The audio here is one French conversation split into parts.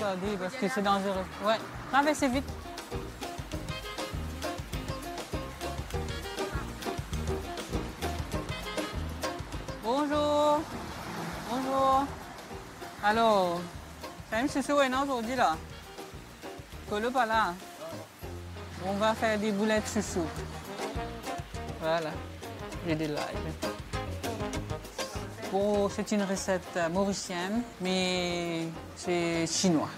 interdit parce que c'est dangereux. Ouais, traversez vite. Bonjour. Bonjour. Alors, c'est un chouchou aujourd'hui là. Colo pas là. On va faire des boulettes chouchou. Voilà. J'ai des lives. Bon, c'est une recette mauricienne, mais c'est chinois.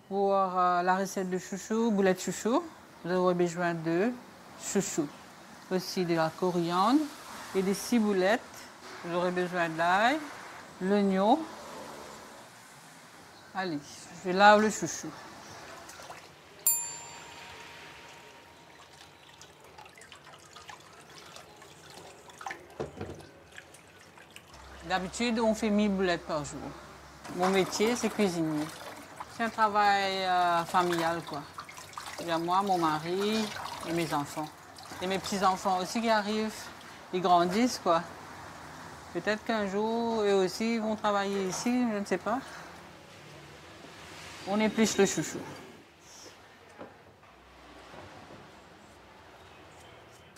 Pour la recette de chouchou, boulettes chouchou, vous aurez besoin de chouchou, aussi de la coriandre et des ciboulettes. Vous aurez besoin d'ail, l'oignon. Allez, je lave le chouchou. D'habitude, on fait 1000 boulettes par jour. Mon métier, c'est cuisinier. C'est un travail familial, quoi. Il y a moi, mon mari et mes enfants. Et mes petits-enfants aussi qui arrivent. Ils grandissent, quoi. Peut-être qu'un jour, eux aussi vont travailler ici, je ne sais pas. On épluche le chouchou.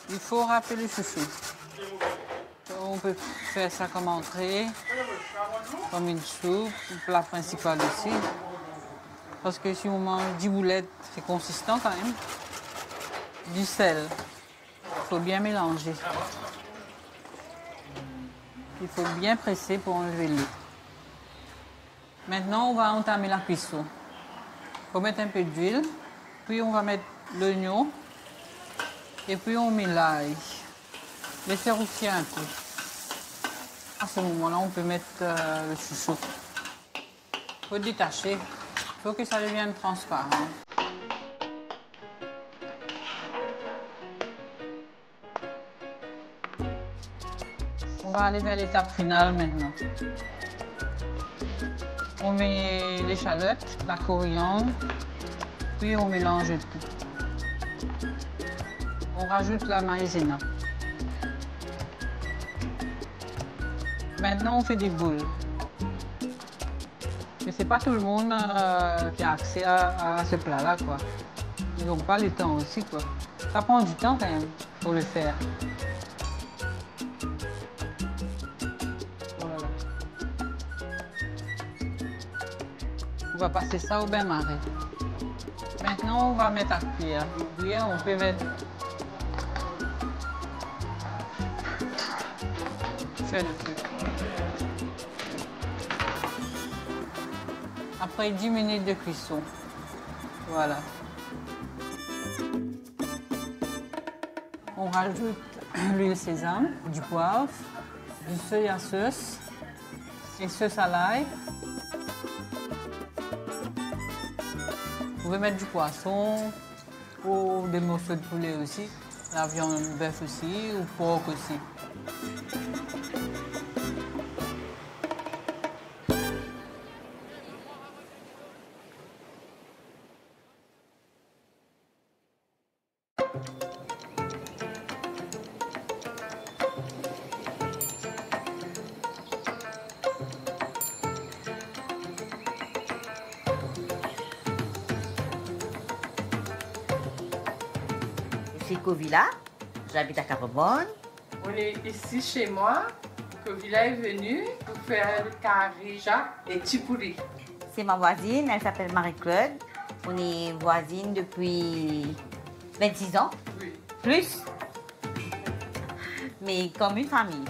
Il faut râper le chouchou. On peut faire ça comme entrée, comme une soupe, un plat principal aussi. Parce que si on mange 10 boulettes, c'est consistant quand même. Du sel. Il faut bien mélanger. Il faut bien presser pour enlever l'eau. Maintenant, on va entamer la cuisson. Il faut mettre un peu d'huile, puis on va mettre l'oignon, et puis on met l'ail. Laissez rougir un peu. À ce moment-là, on peut mettre le chouchou. Il faut détacher. Il faut que ça devienne transparent. On va aller vers l'étape finale maintenant. On met l'échalote, la coriandre, puis on mélange tout. On rajoute la maïzena. Maintenant, on fait des boules. Mais c'est pas tout le monde qui a accès à ce plat-là, quoi. Ils n'ont pas le temps aussi, quoi. Ça prend du temps quand même pour le faire. Voilà. On va passer ça au bain-marie. Maintenant, on va mettre à cuire. Cuire, on peut mettre... Faire le truc. Après 10 minutes de cuisson. Voilà. On rajoute l'huile sésame, du poivre, du soya sauce et sauce à l'ail. Vous pouvez mettre du poisson ou des morceaux de poulet aussi, la viande de bœuf aussi ou porc aussi. Covilla, j'habite à Carbonne. On est ici chez moi. Covilla est venue pour faire le carija et tipouri. C'est ma voisine, elle s'appelle Marie-Claude. On est voisines depuis 26 ans. Oui. Plus. Mais comme une famille.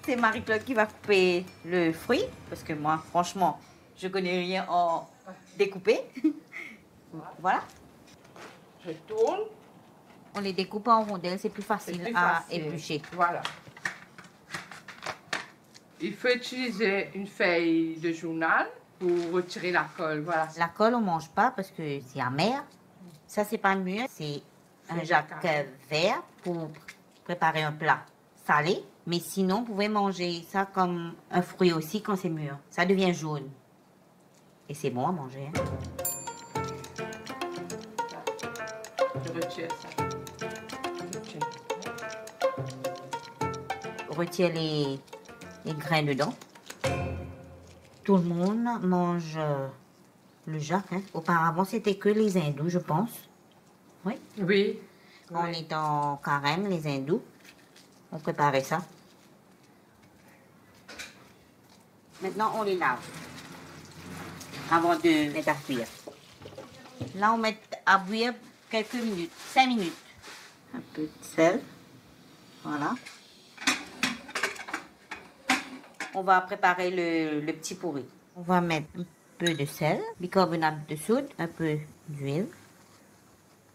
C'est Marie-Claude qui va couper le fruit, parce que moi, franchement, je connais rien en découper. Voilà. Je tourne. On les découpe en rondelles, c'est plus facile à éplucher. Voilà. Il faut utiliser une feuille de journal pour retirer la colle. Voilà. La colle, on ne mange pas parce que c'est amer. Ça, c'est pas mûr, c'est un jac vert pour préparer un plat salé. Mais sinon, vous pouvez manger ça comme un fruit aussi quand c'est mûr. Ça devient jaune. Et c'est bon à manger. Hein. retire ça. Retire les grains dedans. Tout le monde mange le jack. Hein. Auparavant, c'était que les hindous, je pense. Oui. Oui. On est en carême, les hindous. On préparait ça. Maintenant, on les lave. Avant de mettre à cuire. Là, on met à bouillir quelques minutes, 5 minutes. Un peu de sel. Voilà. On va préparer le petit pourri. On va mettre un peu de sel, bicarbonate de soude, un peu d'huile.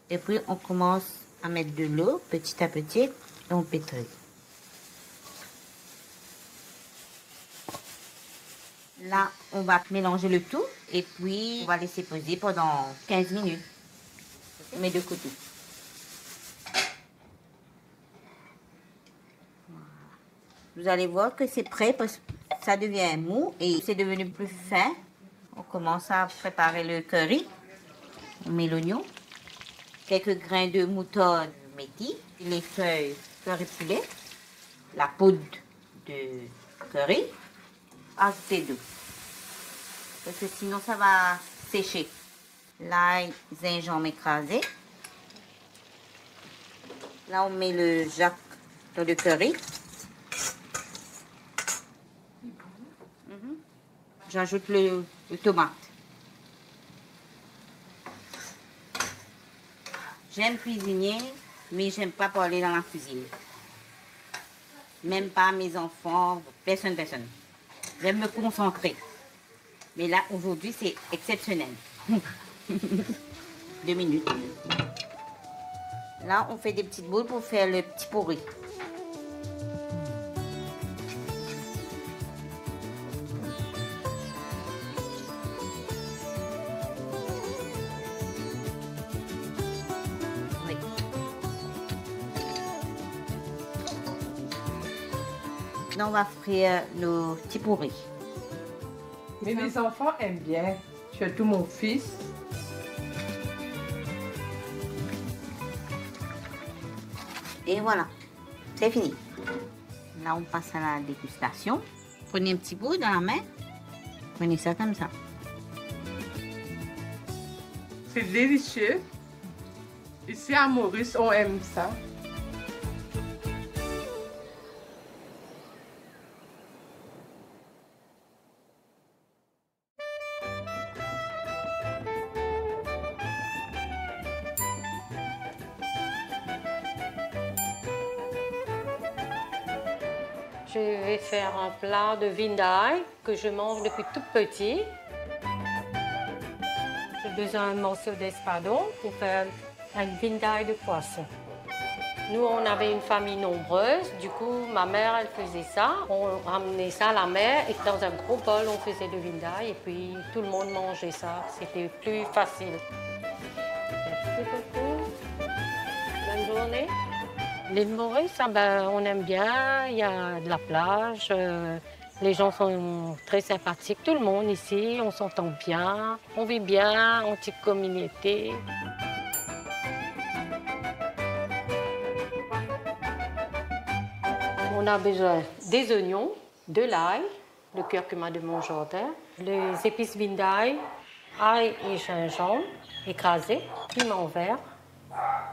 Et puis, on commence à mettre de l'eau petit à petit et on pétrit. Là, on va mélanger le tout et puis on va laisser poser pendant 15 minutes. On met de côté. Vous allez voir que c'est prêt parce que ça devient mou et c'est devenu plus fin. On commence à préparer le curry. On met l'oignon, quelques grains de moutarde métis, les feuilles curry poulet, la poudre de curry. Ajoutez d'eau. Parce que sinon ça va sécher. L'ail, gingembre écrasé. Là on met le jack dans le curry. J'ajoute le tomate. J'aime cuisiner, mais j'aime pas parler dans la cuisine. Même pas mes enfants, personne. J'aime me concentrer. Mais là, aujourd'hui, c'est exceptionnel. 2 minutes. Là, on fait des petites boules pour faire le petit pourri. Oui. Là, on va frire nos petits pourris. Mais mes enfants aiment bien, surtout mon fils. Et voilà, c'est fini. Là, on passe à la dégustation. Prenez un petit bout dans la main. Prenez ça comme ça. C'est délicieux. Ici à Maurice, on aime ça. Je vais faire un plat de vindai que je mange depuis tout petit. J'ai besoin d'un morceau d'espadon pour faire un vindai de poisson. Nous, on avait une famille nombreuse. Du coup, ma mère, elle faisait ça. On ramenait ça à la mer et dans un gros bol, on faisait le vindai et puis tout le monde mangeait ça. C'était plus facile. Merci beaucoup. Bonne journée. L'île Maurice, on aime bien, il y a de la plage, les gens sont très sympathiques, tout le monde ici, on s'entend bien, on vit bien en petite communauté. On a besoin des oignons, de l'ail, le curcuma de mon jardin, les épices vindai, ail et gingembre écrasés, piment vert.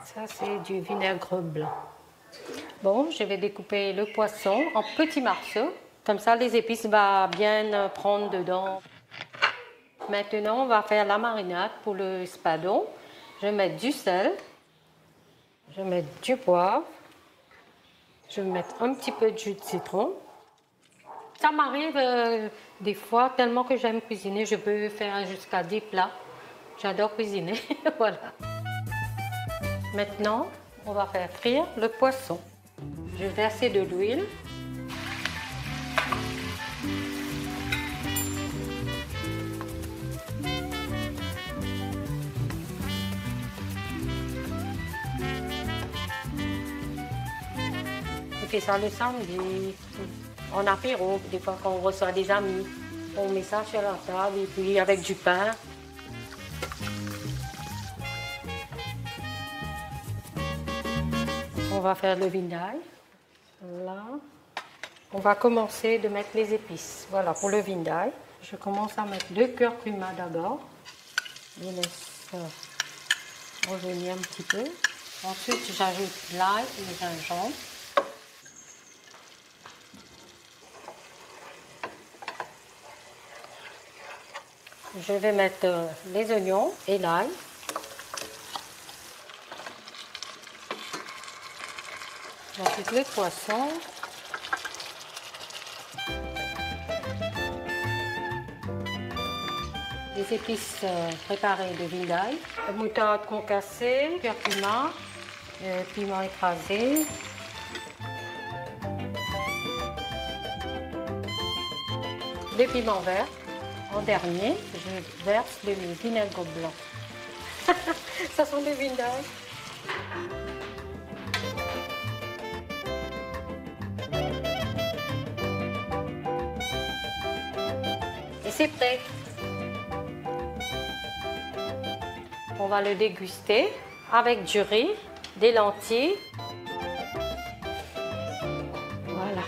Ça, c'est du vinaigre blanc. Bon, je vais découper le poisson en petits morceaux. Comme ça, les épices vont bien prendre dedans. Maintenant, on va faire la marinade pour le espadon. Je vais mettre du sel. Je vais mettre du poivre. Je vais mettre un petit peu de jus de citron. Ça m'arrive des fois, tellement que j'aime cuisiner, je peux faire jusqu'à 10 plats. J'adore cuisiner, voilà. Maintenant, on va faire frire le poisson. Je vais verser de l'huile. On fait ça le samedi, en apéro, des fois quand on reçoit des amis. On met ça sur la table et puis avec du pain. va faire le vinaigre. Là. On va commencer de mettre les épices. Voilà, pour le vinaigre. Je commence à mettre le curcuma d'abord. Je laisse revenir un petit peu. Ensuite, j'ajoute l'ail et le gingembre. Je vais mettre les oignons et l'ail. Ensuite, le poisson. Les épices préparées de vinaigre, moutarde concassée, curcuma, piment écrasé. Les piments verts. En dernier, je verse le vinaigre blanc. Ça sent le vinaigre. Et c'est prêt. On va le déguster avec du riz, des lentilles. Voilà.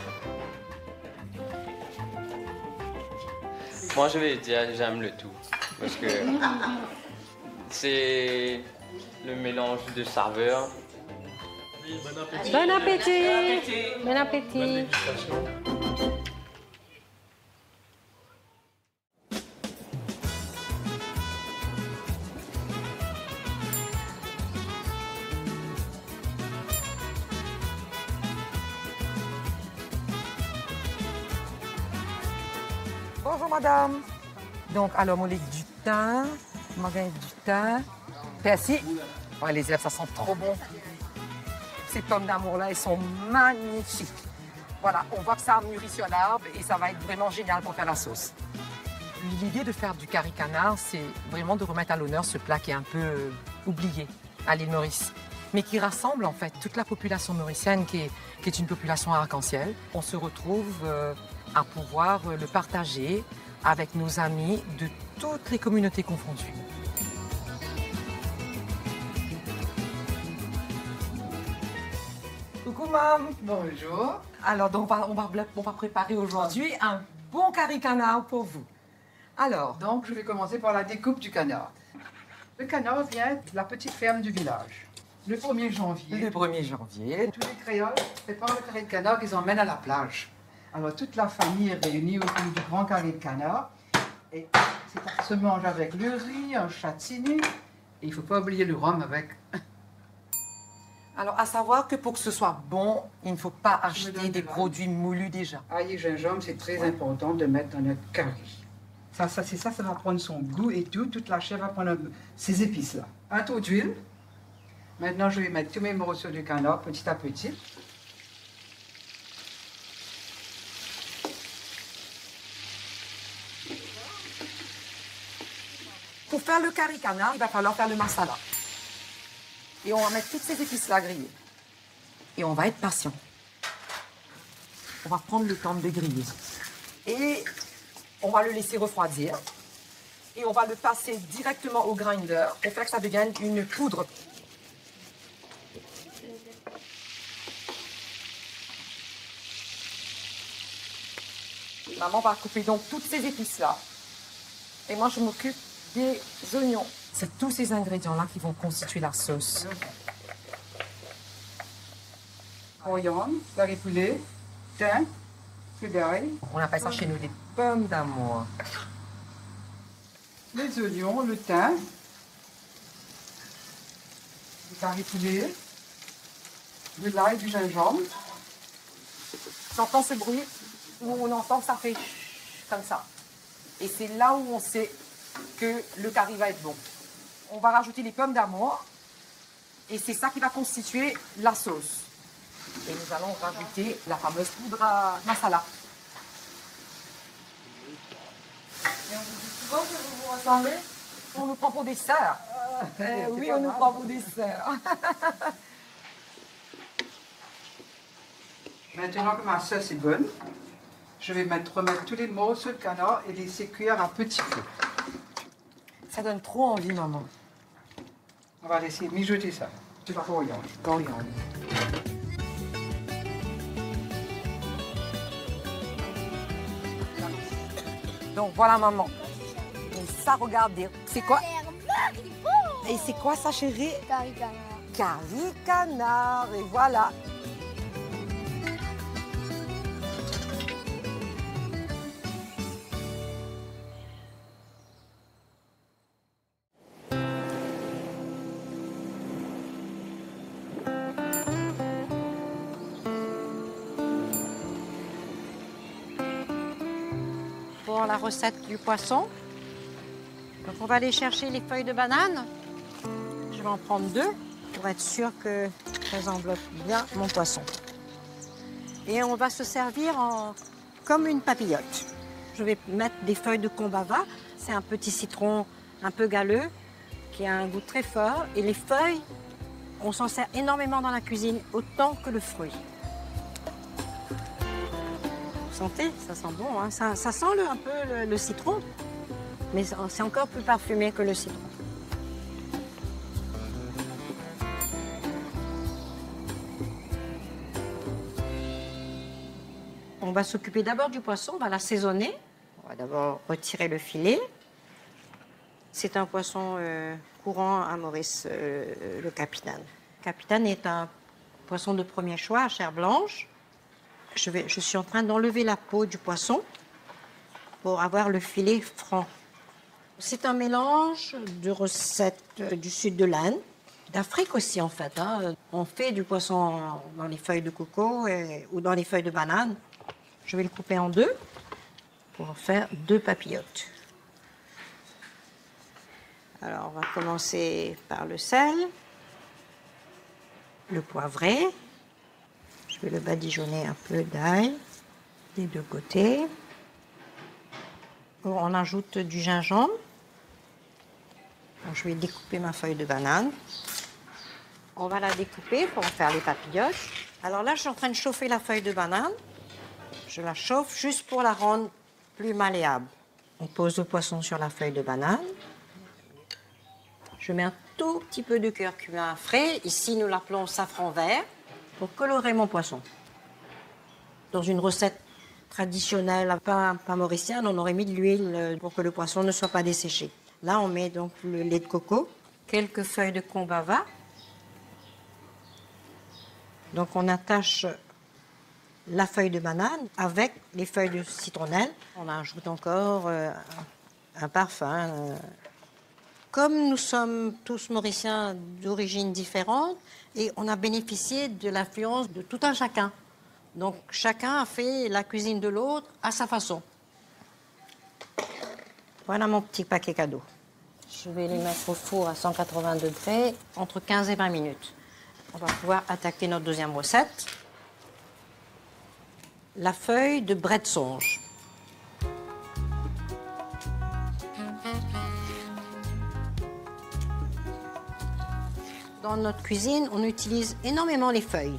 Moi, je vais dire j'aime le tout. Parce que c'est le mélange de saveurs. Bon appétit! Bon appétit! Bonjour madame. Donc, alors, mon du thym, du thym, persil. Ouais, les herbes, ça sent trop bon. Ces pommes d'amour-là, elles sont magnifiques. Voilà, on voit que ça a mûri sur l'arbre et ça va être vraiment génial pour faire la sauce. L'idée de faire du curry canard, c'est vraiment de remettre à l'honneur ce plat qui est un peu oublié à l'île Maurice, mais qui rassemble en fait toute la population mauricienne qui est une population arc-en-ciel. On se retrouve à pouvoir le partager avec nos amis de toutes les communautés confondues. Coucou mam. Bonjour. Alors donc on va préparer aujourd'hui un bon curry canard pour vous. Alors, Donc, je vais commencer par la découpe du canard. Le canard vient de la petite ferme du village. Le 1er janvier, le 1er janvier, tous les créoles préparent le carré de canard qu'ils emmènent à la plage. Alors, toute la famille est réunie autour du grand carré de canard. Et ça se mange avec le riz, un châtaignier. Et il ne faut pas oublier le rhum avec. alors à savoir que pour que ce soit bon, il ne faut pas me acheter donne des de l'ail. produits moulus déjà. Ail et gingembre, c'est très important de mettre dans notre curry. Ça va prendre son goût et tout. Toute la chair va prendre ces épices-là. Un tour d'huile. Maintenant, je vais mettre tous mes morceaux de canard petit à petit. Pour faire le curry canard, il va falloir faire le masala. Et on va mettre toutes ces épices-là grillées. Et on va être patient. On va prendre le temps de les griller. Et on va le laisser refroidir. Et on va le passer directement au grinder pour faire que ça devienne une poudre. Maman va couper donc toutes ces épices-là. Et moi, je m'occupe des oignons. C'est tous ces ingrédients-là qui vont constituer la sauce. Coriandre, curry poulet, thym, feu d'ail, On appelle ça chez nous des pommes d'amour. les oignons, le thym, le curry poulet, de l'ail, du gingembre. J'entends ce bruit où on entend que ça fait comme ça. Et c'est là où on sait que le curry va être bon. On va rajouter les pommes d'amour et c'est ça qui va constituer la sauce. Et nous allons rajouter la fameuse poudre à masala. Et on vous dit souvent que vous vous ressemblez. On nous prend pour des sœurs. Oui, on nous prend pour des sœurs. Maintenant que ma sauce est bonne, je vais remettre tous les morceaux de canard et laisser cuire à petit feu. Ça donne trop envie, maman. On va laisser mijoter ça. Tu vas coriandre. Coriandre. Donc voilà, maman. Et ça, regardez. C'est quoi? Et c'est quoi ça, chérie? Curry canard. Et voilà. Pour la recette du poisson, donc on va aller chercher les feuilles de banane. Je vais en prendre 2 pour être sûr que ça enveloppe bien mon poisson. Et on va se servir comme une papillote. Je vais mettre des feuilles de combava. C'est un petit citron un peu galeux qui a un goût très fort. Et les feuilles, on s'en sert énormément dans la cuisine, autant que le fruit. Vous sentez? Ça sent bon, hein? Ça sent un peu le citron, mais c'est encore plus parfumé que le citron. On va s'occuper d'abord du poisson, on va l'assaisonner. On va d'abord retirer le filet. C'est un poisson courant à Maurice, le capitane. Le capitane est un poisson de premier choix à chair blanche. Je suis en train d'enlever la peau du poisson pour avoir le filet franc. C'est un mélange de recettes du sud de l'Inde, d'Afrique aussi en fait. Hein. On fait du poisson dans les feuilles de coco ou dans les feuilles de banane. Je vais le couper en 2 pour faire 2 papillotes. Alors on va commencer par le sel, le poivré. Je vais le badigeonner un peu d'ail des 2 côtés. On ajoute du gingembre. Donc, je vais découper ma feuille de banane. On va la découper pour en faire les papillotes. Alors là, je suis en train de chauffer la feuille de banane. Je la chauffe juste pour la rendre plus malléable. On pose le poisson sur la feuille de banane. Je mets un tout petit peu de curcuma frais. Ici, nous l'appelons safran vert. Pour colorer mon poisson. Dans une recette traditionnelle, pas mauricienne, on aurait mis de l'huile pour que le poisson ne soit pas desséché. Là, on met donc le lait de coco, quelques feuilles de combava. Donc, on attache la feuille de banane avec les feuilles de citronnelle. On ajoute encore un parfum. Comme nous sommes tous mauriciens d'origine différente, et on a bénéficié de l'influence de tout un chacun. Donc, chacun a fait la cuisine de l'autre à sa façon. Voilà mon petit paquet cadeau. Je vais les mettre au four à 180 degrés, entre 15 et 20 minutes. On va pouvoir attaquer notre deuxième recette. La feuille de bret de songe. Dans notre cuisine, on utilise énormément les feuilles.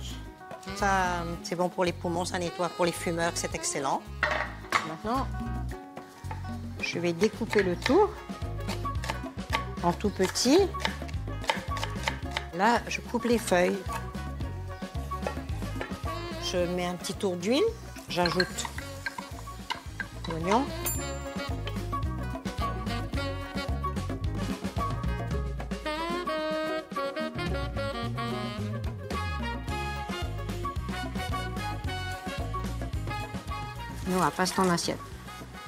Ça, c'est bon pour les poumons, ça nettoie pour les fumeurs, c'est excellent. Maintenant, je vais découper le tout en tout petit. Là, je coupe les feuilles. Je mets un petit tour d'huile. J'ajoute l'oignon. Noah, passe ton assiette.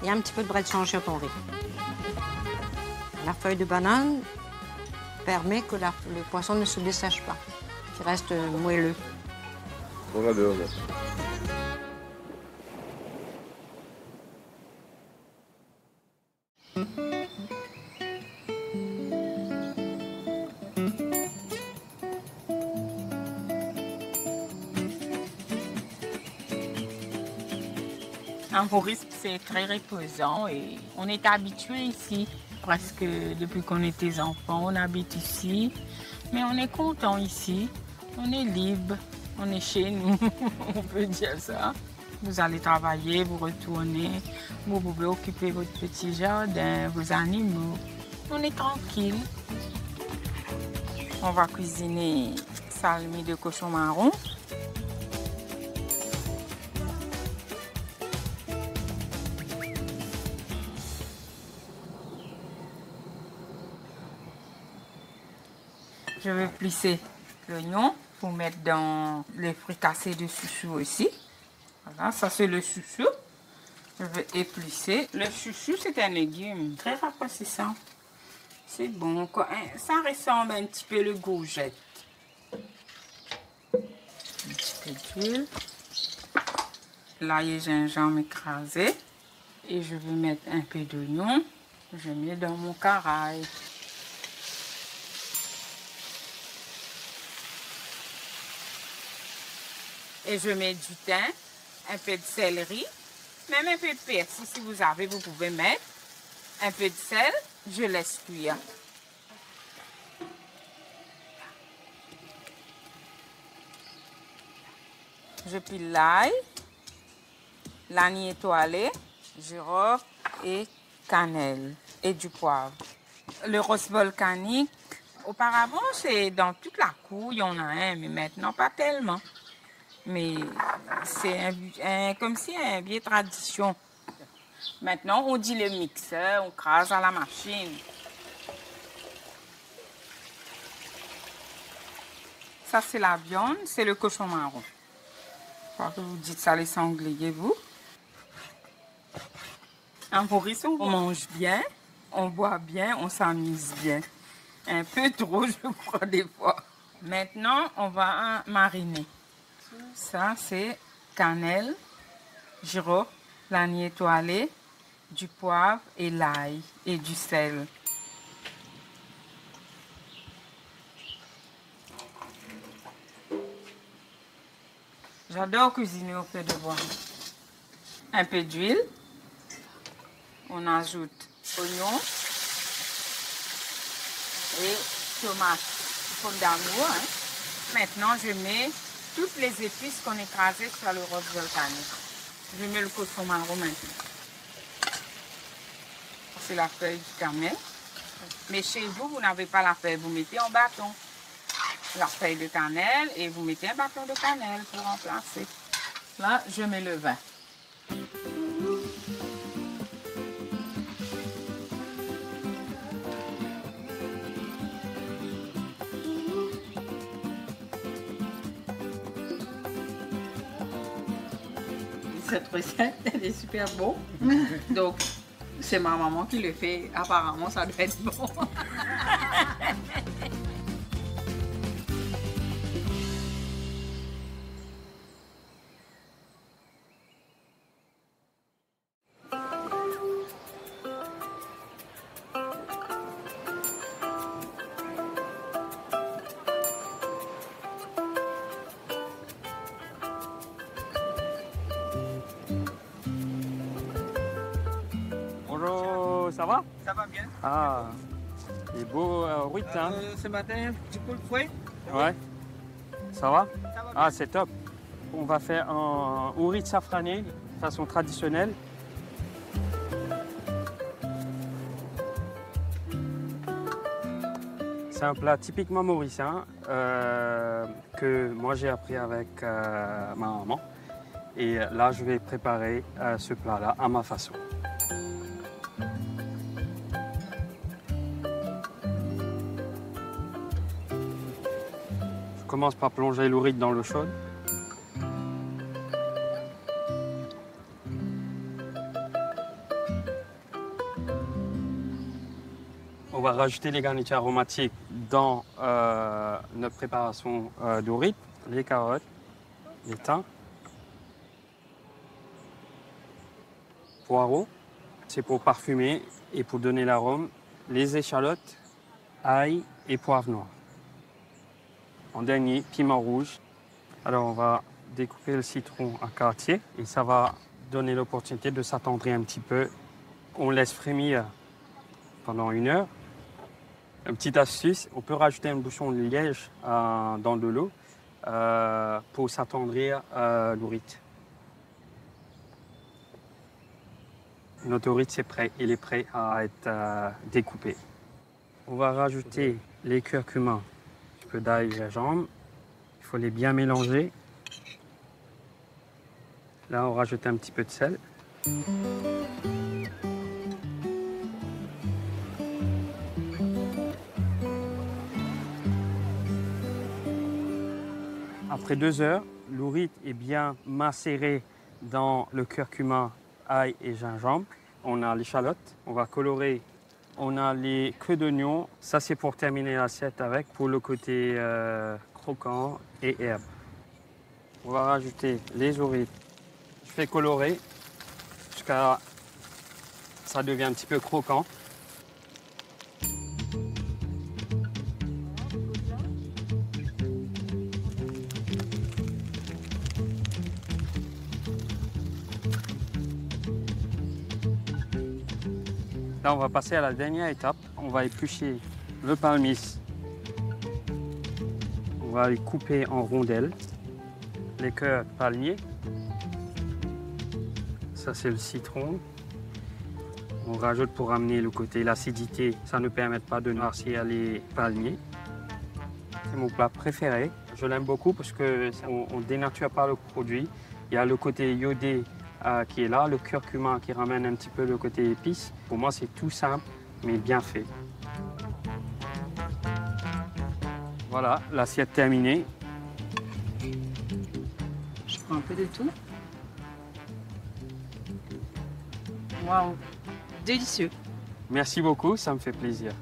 Et un petit peu de bret de songe sur ton riz. La feuille de banane permet que le poisson ne se dessèche pas, qu'il reste moelleux. On adore. À Maurice, c'est très reposant et on est habitué ici. Presque depuis qu'on était enfants, on habite ici. Mais on est content ici. On est libre. On est chez nous. On peut dire ça. Vous allez travailler, vous retournez. Vous pouvez occuper votre petit jardin, vos animaux. On est tranquille. On va cuisiner salmi de cochon marron. Je vais plisser l'oignon pour mettre dans les fricassees de chouchou aussi. Voilà, ça c'est le chouchou. Je vais éplucher. Le chouchou, c'est un légume très rafraîchissant. C'est bon. Ça ressemble un petit peu le courgette. Un petit peu d'huile. L'ail et gingembre écrasé. Et je vais mettre un peu d'oignon. Je mets dans mon caraï. Et je mets du thym, un peu de céleri, même un peu de persil si vous avez, vous pouvez mettre. Un peu de sel, je laisse cuire. Je pile l'ail, l'ail étoilé, girofle et cannelle et du poivre. Le rose volcanique, auparavant, c'est dans toute la cour, il y en a un, mais maintenant pas tellement. Mais c'est comme si une vieille tradition. Maintenant, on dit le mixeur, on crase à la machine. Ça, c'est la viande, c'est le cochon marron. Je crois que vous dites ça les sangliers, vous. En Maurice, on mange bien, on boit bien, on s'amuse bien. Un peu trop, je crois, des fois. Maintenant, on va mariner. Ça, c'est cannelle, girofle, l'ail étoilé, du poivre et l'ail et du sel. J'adore cuisiner au feu de bois. Un peu d'huile. On ajoute oignon et tomate, pomme d'amour. Maintenant, je mets toutes les épices qu'on a écrasées sur le rose volcanique. Je mets le cochon marron maintenant. C'est la feuille du camel. Mais chez vous, vous n'avez pas la feuille, vous mettez en bâton la feuille de cannelle et vous mettez un bâton de cannelle pour remplacer. Là, je mets le vin. Cette recette, elle est super bonne. Donc, c'est ma maman qui le fait. Apparemment, ça doit être bon. Bonjour, ça va? Ça va bien. Ah, il est beau Ruth, hein? Ce matin, du coup, le fouet. Ouais. Ça va? Ça va bien. Ah, c'est top. On va faire un ourite safrané, façon traditionnelle. C'est un plat typiquement mauricien que moi j'ai appris avec ma maman. Et là, je vais préparer ce plat-là à ma façon. Je commence par plonger l'ourite dans l'eau chaude. On va rajouter les garnitures aromatiques dans notre préparation d'ourite. Les carottes, les thym, poireaux, c'est pour parfumer et pour donner l'arôme. Les échalotes, ail et poivre noir. En dernier, piment rouge. Alors on va découper le citron à quartier et ça va donner l'opportunité de s'attendrir un petit peu. On laisse frémir pendant 1 heure. Une petite astuce, on peut rajouter un bouchon de liège dans de l'eau pour s'attendrir l'ourite. Notre ourite, c'est prêt, il est prêt à être découpé. On va rajouter les curcuma, un peu d'ail et gingembre. Il faut les bien mélanger. Là, on rajoute un petit peu de sel. Après 2 heures, l'ourite est bien macéré dans le curcuma, ail et gingembre. On a l'échalote, on va colorer. On a les queues d'oignon. Ça, c'est pour terminer l'assiette avec, pour le côté croquant et herbe. On va rajouter les ourites. Je fais colorer jusqu'à ça devient un petit peu croquant. Là, on va passer à la dernière étape. On va éplucher le palmis. On va les couper en rondelles. Les cœurs palmiers. Ça, c'est le citron. On rajoute pour amener le côté, l'acidité. Ça ne permet pas de noircir les palmiers. C'est mon plat préféré. Je l'aime beaucoup parce qu'on ne dénature pas le produit. Il y a le côté iodé qui est là, le curcuma qui ramène un petit peu le côté épice. Pour moi, c'est tout simple, mais bien fait. Voilà, l'assiette terminée. Je prends un peu de tout. Waouh, délicieux. Merci beaucoup, ça me fait plaisir.